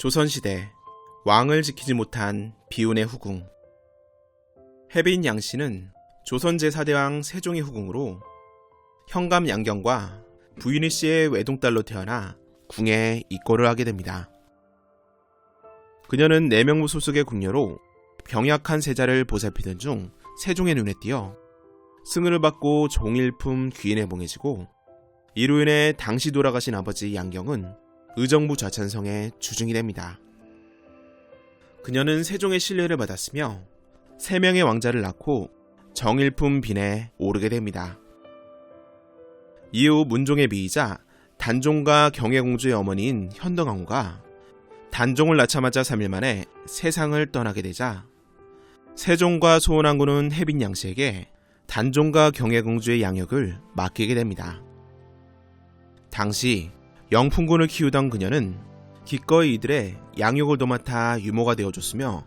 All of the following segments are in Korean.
조선시대 왕을 지키지 못한 비운의 후궁. 해빈 양씨는 조선 제4대왕 세종의 후궁으로 현감 양경과 부인희 씨의 외동딸로 태어나 궁에 입고를 하게 됩니다. 그녀는 4명무 소속의 궁녀로 병약한 세자를 보살피던 중 세종의 눈에 띄어 승을 받고 종일품 귀인에 봉해지고, 이로 인해 당시 돌아가신 아버지 양경은 의정부 좌찬성의 주중이 됩니다. 그녀는 세종의 신뢰를 받았으며 3명의 왕자를 낳고 정일품 빈에 오르게 됩니다. 이후 문종의 미이자 단종과 경혜공주의 어머니인 현덕왕후가 단종을 낳자마자 3일 만에 세상을 떠나게 되자 세종과 소원왕후는 해빈 양씨에게 단종과 경혜공주의 양육을 맡기게 됩니다. 당시 영풍군을 키우던 그녀는 기꺼이 이들의 양육을 도맡아 유모가 되어줬으며,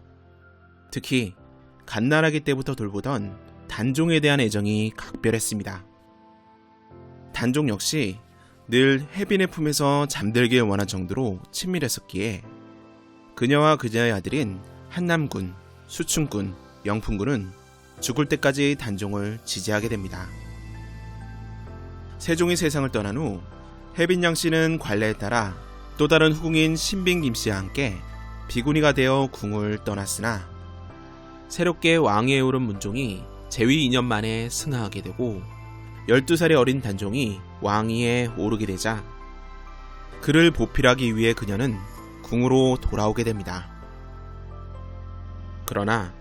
특히 갓난아기 때부터 돌보던 단종에 대한 애정이 각별했습니다. 단종 역시 늘 해빈의 품에서 잠들길 원한 정도로 친밀했었기에 그녀와 그녀의 아들인 한남군, 수춘군, 영풍군은 죽을 때까지 단종을 지지하게 됩니다. 세종이 세상을 떠난 후 해빈 양씨는 관례에 따라 또 다른 후궁인 신빈 김씨와 함께 비구니가 되어 궁을 떠났으나, 새롭게 왕위에 오른 문종이 재위 2년 만에 승하하게 되고 12살의 어린 단종이 왕위에 오르게 되자 그를 보필하기 위해 그녀는 궁으로 돌아오게 됩니다. 그러나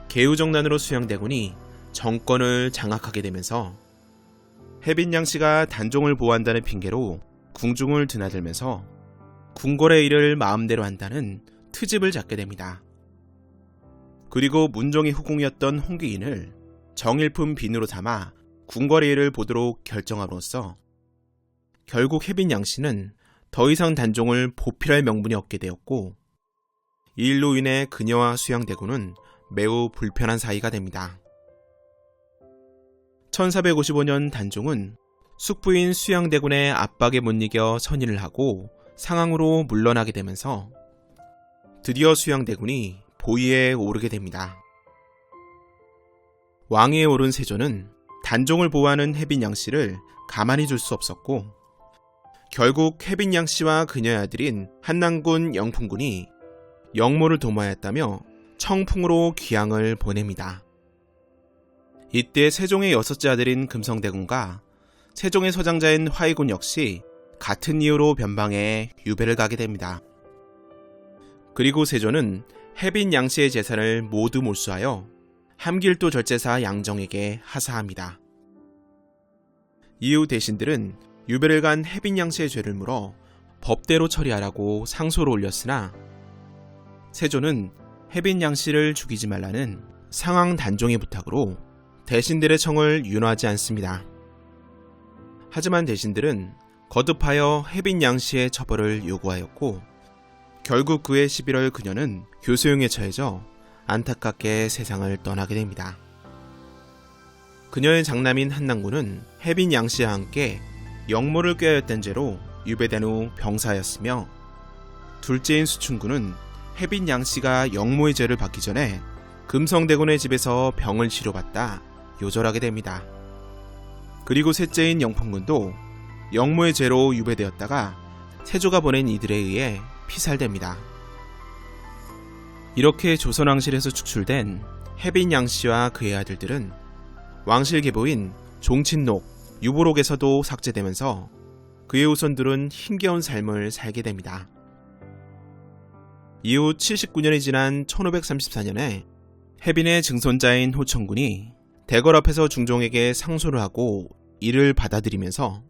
계우정난으로 수양대군이 정권을 장악하게 되면서 해빈 양씨가 단종을 보호한다는 핑계로 궁중을 드나들면서 궁궐의 일을 마음대로 한다는 트집을 잡게 됩니다. 그리고 문종의 후궁이었던 홍귀인을 정일품 빈으로 삼아 궁궐의 일을 보도록 결정함으로써 결국 해빈 양씨는 더 이상 단종을 보필할 명분이 없게 되었고, 이 일로 인해 그녀와 수양대군은 매우 불편한 사이가 됩니다. 1455년 단종은 숙부인 수양대군의 압박에 못 이겨 선의를 하고 상항으로 물러나게 되면서 드디어 수양대군이 보위에 오르게 됩니다. 왕위에 오른 세조는 단종을 보호하는 해빈 양씨를 가만히 둘 수 없었고, 결국 해빈 양씨와 그녀의 아들인 한남군 영풍군이 영모를 도모하였다며 청풍으로 귀양을 보냅니다. 이때 세종의 6째 아들인 금성대군과 세종의 서장자인 화의군 역시 같은 이유로 변방에 유배를 가게 됩니다. 그리고 세조는 해빈 양씨의 재산을 모두 몰수하여 함길도 절제사 양정에게 하사합니다. 이후 대신들은 유배를 간 해빈 양씨의 죄를 물어 법대로 처리하라고 상소를 올렸으나, 세조는 해빈 양씨를 죽이지 말라는 상황 단종의 부탁으로 대신들의 청을 윤호하지 않습니다. 하지만 대신들은 거듭하여 해빈 양씨의 처벌을 요구하였고, 결국 그해 11월 그녀는 교수형에 처해져 안타깝게 세상을 떠나게 됩니다. 그녀의 장남인 한남군은 해빈 양씨와 함께 영모를 꾀하였던 죄로 유배된 후 병사하였으며, 둘째인 수춘군은 해빈 양씨가 영모의 죄를 받기 전에 금성대군의 집에서 병을 치료받다 요절하게 됩니다. 그리고 셋째인 영풍군도 영모의 죄로 유배되었다가 세조가 보낸 이들에 의해 피살됩니다. 이렇게 조선왕실에서 축출된 해빈 양씨와 그의 아들들은 왕실 계보인 종친록, 유보록에서도 삭제되면서 그의 후손들은 힘겨운 삶을 살게 됩니다. 이후 79년이 지난 1534년에 해빈의 증손자인 호청군이 대궐 앞에서 중종에게 상소를 하고 이를 받아들이면서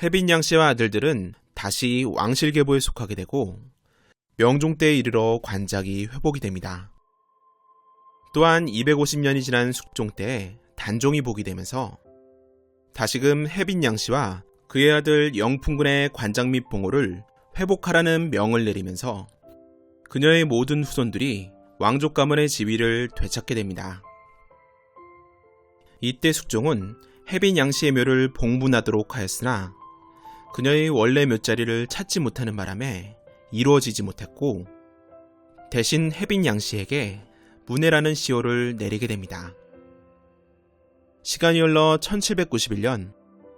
해빈 양씨와 아들들은 다시 왕실 계보에 속하게 되고 명종 때에 이르러 관작이 회복이 됩니다. 또한 250년이 지난 숙종 때에 단종이 복이 되면서 다시금 해빈 양씨와 그의 아들 영풍군의 관작 및 봉호를 회복하라는 명을 내리면서 그녀의 모든 후손들이 왕족 가문의 지위를 되찾게 됩니다. 이때 숙종은 해빈 양씨의 묘를 봉분하도록 하였으나 그녀의 원래 묘자리를 찾지 못하는 바람에 이루어지지 못했고 대신 혜빈 양씨에게 문해라는 시호를 내리게 됩니다. 시간이 흘러 1791년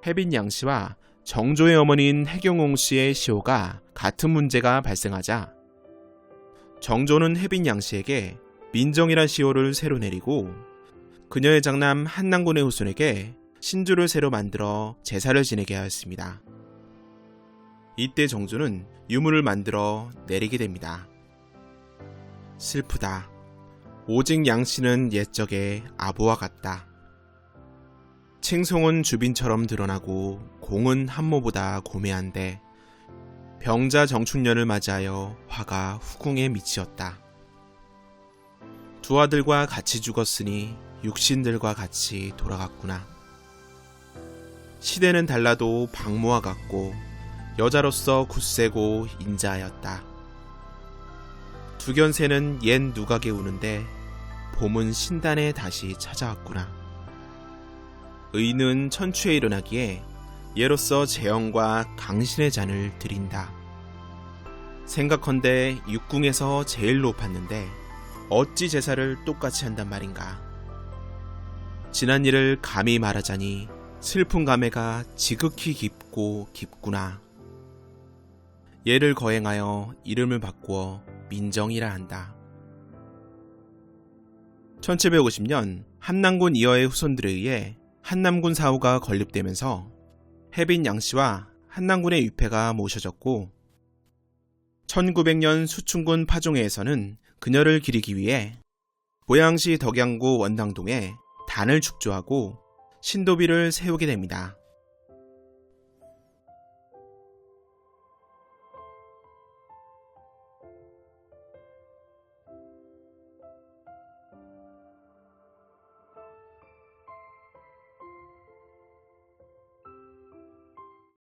혜빈 양씨와 정조의 어머니인 해경옹 씨의 시호가 같은 문제가 발생하자 정조는 혜빈 양씨에게 민정이란 시호를 새로 내리고 그녀의 장남 한남군의 후손에게 신주를 새로 만들어 제사를 지내게 하였습니다. 이때 정조는 유물을 만들어 내리게 됩니다. 슬프다. 오직 양씨는 옛적의 아부와 같다. 칭송은 주빈처럼 드러나고 공은 한모보다 고매한데 병자 정춘년을 맞이하여 화가 후궁에 미치었다. 두 아들과 같이 죽었으니 육신들과 같이 돌아갔구나. 시대는 달라도 박모와 같고 여자로서 굳세고 인자하였다. 두견새는 옛 누각에 우는데 봄은 신단에 다시 찾아왔구나. 의는 천추에 일어나기에 예로서 재영과 강신의 잔을 드린다. 생각컨대 육궁에서 제일 높았는데 어찌 제사를 똑같이 한단 말인가. 지난 일을 감히 말하자니 슬픈 감회가 지극히 깊고 깊구나. 예를 거행하여 이름을 바꾸어 민정이라 한다. 1750년 한남군 이어의 후손들에 의해 한남군 사후가 건립되면서 혜빈 양씨와 한남군의 위패가 모셔졌고 1900년 수춘군 파종회에서는 그녀를 기리기 위해 고양시 덕양구 원당동에 단을 축조하고 신도비를 세우게 됩니다.